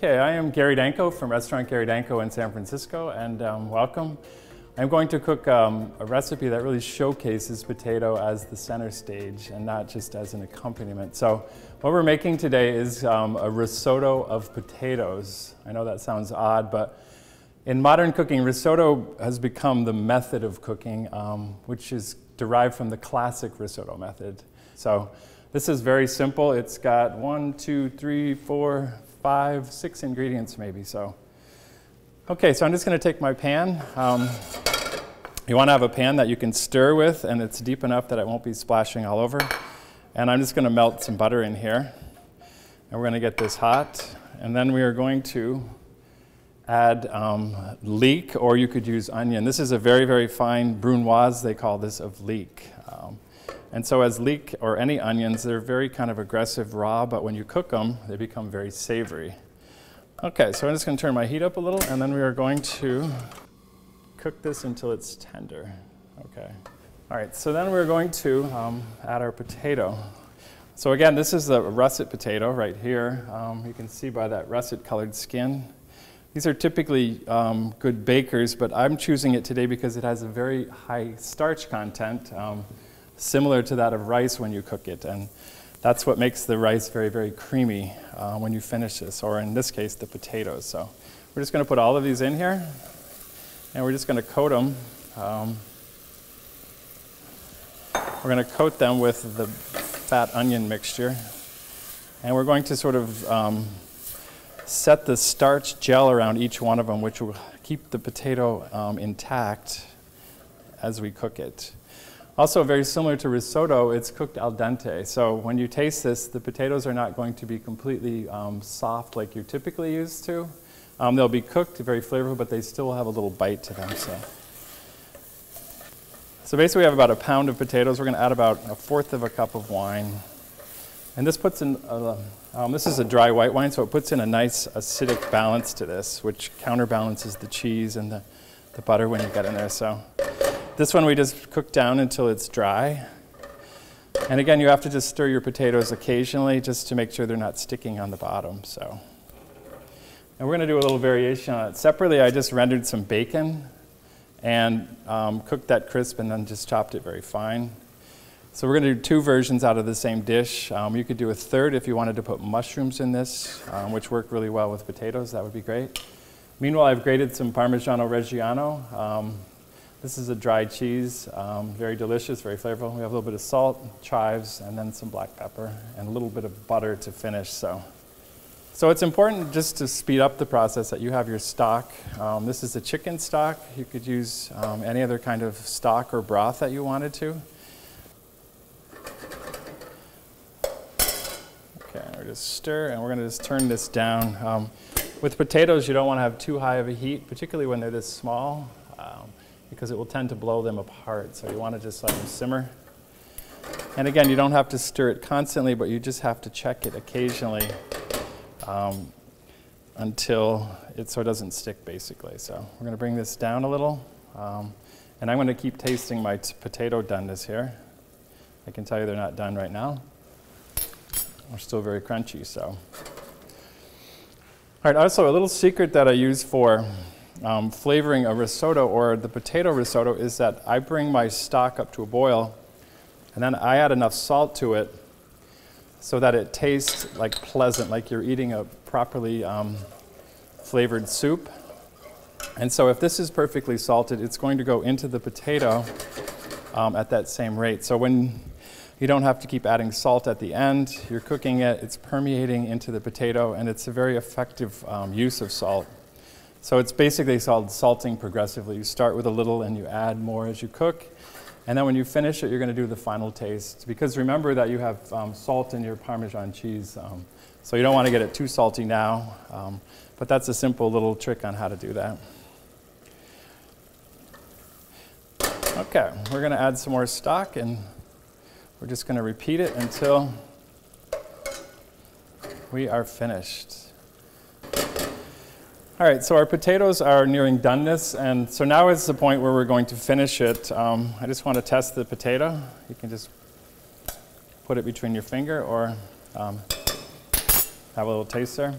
Okay, I am Gary Danko from Restaurant Gary Danko in San Francisco, and welcome. I'm going to cook a recipe that really showcases potato as the center stage and not just as an accompaniment. So what we're making today is a risotto of potatoes. I know that sounds odd, but in modern cooking, risotto has become the method of cooking, which is derived from the classic risotto method. So this is very simple. It's got 1, 2, 3, 4, 5, 6 ingredients maybe. Okay, so I'm just going to take my pan. You want to have a pan that you can stir with, and it's deep enough that it won't be splashing all over. And I'm just going to melt some butter in here. And we're going to get this hot. And then we are going to add leek, or you could use onion. This is a very, very fine brunoise, they call this, of leek. And so as leek, or any onions, they're very kind of aggressive raw, but when you cook them, they become very savory. Okay, so I'm just going to turn my heat up a little, and then we are going to cook this until it's tender. Okay. All right, so then we're going to add our potato. So again, this is the russet potato right here. You can see by that russet colored skin. These are typically good bakers, but I'm choosing it today because it has a very high starch content, similar to that of rice when you cook it. And that's what makes the rice very, very creamy when you finish this, or in this case, the potatoes. So we're just going to put all of these in here, and we're just going to coat them. We're going to coat them with the fat onion mixture, and we're going to sort of set the starch gel around each one of them, which will keep the potato intact as we cook it. Also, very similar to risotto, it's cooked al dente. So when you taste this, the potatoes are not going to be completely soft like you're typically used to. They'll be cooked, very flavorful, but they still have a little bite to them. So basically we have about a pound of potatoes. We're going to add about 1/4 of a cup of wine. And this puts in, this is a dry white wine, so it puts in a nice acidic balance to this, which counterbalances the cheese and the butter when you get in there. So this one we just cook down until it's dry. And again, you have to just stir your potatoes occasionally just to make sure they're not sticking on the bottom. And we're going to do a little variation on it. Separately, I just rendered some bacon and cooked that crisp and then just chopped it very fine. So we're going to do 2 versions out of the same dish. You could do a third if you wanted to put mushrooms in this, which work really well with potatoes. That would be great. Meanwhile, I've grated some Parmigiano Reggiano. This is a dried cheese, very delicious, very flavorful. We have a little bit of salt, chives, and then some black pepper, and a little bit of butter to finish. So it's important just to speed up the process that you have your stock. This is a chicken stock. You could use any other kind of stock or broth that you wanted to. Okay, we're just stir, and we're going to just turn this down. With potatoes, you don't want to have too high of a heat, particularly when they're this small, because it will tend to blow them apart. So you want to just let them simmer. And again, you don't have to stir it constantly, but you just have to check it occasionally until it so it doesn't stick, basically. So we're going to bring this down a little. And I'm going to keep tasting my potato doneness here. I can tell you they're not done right now. They're still very crunchy. All right, also a little secret that I use for flavoring a risotto or the potato risotto is that I bring my stock up to a boil, and then I add enough salt to it so that it tastes like pleasant, like you're eating a properly flavored soup. And so if this is perfectly salted, it's going to go into the potato at that same rate. So when you don't have to keep adding salt at the end, you're cooking it, it's permeating into the potato, and it's a very effective use of salt. So it's basically called salting progressively. You start with a little and you add more as you cook. And then when you finish it, you're going to do the final taste. Because remember that you have salt in your Parmesan cheese. So you don't want to get it too salty now. But that's a simple little trick on how to do that. Okay, we're going to add some more stock, and we're just going to repeat it until we are finished. All right, so our potatoes are nearing doneness, and so now is the point where we're going to finish it. I just want to test the potato. You can just put it between your finger or have a little taste there.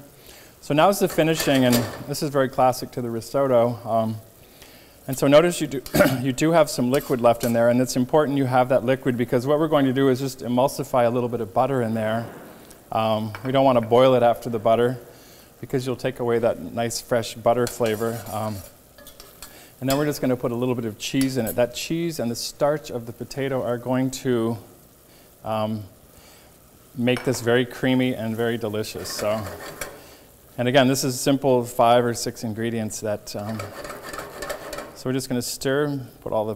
So now is the finishing, and this is very classic to the risotto. And so notice you do, you do have some liquid left in there, and it's important you have that liquid because what we're going to do is just emulsify a little bit of butter in there. We don't want to boil it after the butter because you'll take away that nice fresh butter flavor. And then we're just going to put a little bit of cheese in it. That cheese and the starch of the potato are going to make this very creamy and very delicious. So, and again, this is simple 5 or 6 ingredients that, so we're just going to stir, put all the,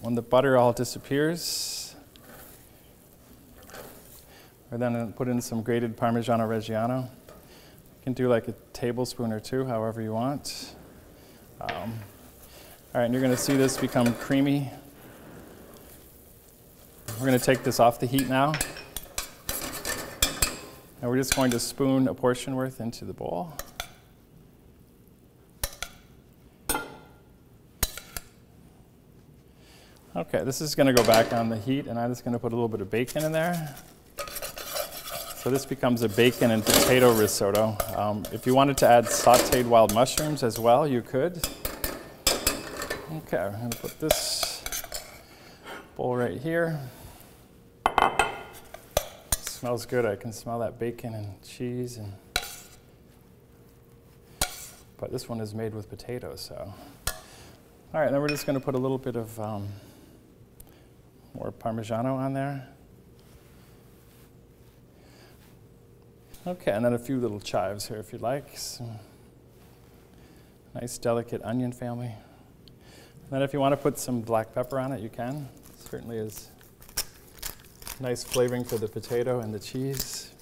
when the butter all disappears, we're then going to put in some grated Parmigiano Reggiano. You can do like a tablespoon or 2, however you want. All right, and you're going to see this become creamy. We're going to take this off the heat now. And we're just going to spoon a portion worth into the bowl. Okay, this is going to go back on the heat, and I'm just going to put a little bit of bacon in there. So this becomes a bacon and potato risotto. If you wanted to add sauteed wild mushrooms as well, you could. Okay, I'm going to put this bowl right here. Smells good. I can smell that bacon and cheese, and but this one is made with potatoes. So, all right, then we're just going to put a little bit of more Parmigiano on there. Okay, and then a few little chives here, if you'd like. Some nice, delicate onion family. And then if you want to put some black pepper on it, you can. It certainly is nice flavoring for the potato and the cheese.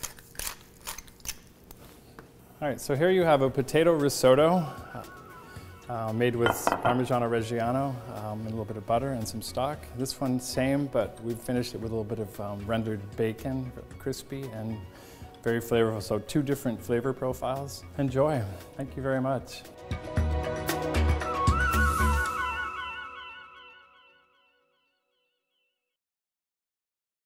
All right, so here you have a potato risotto made with Parmigiano Reggiano, and a little bit of butter and some stock. This one, same, but we've finished it with a little bit of rendered bacon, crispy and very flavorful. So 2 different flavor profiles. Enjoy. Thank you very much.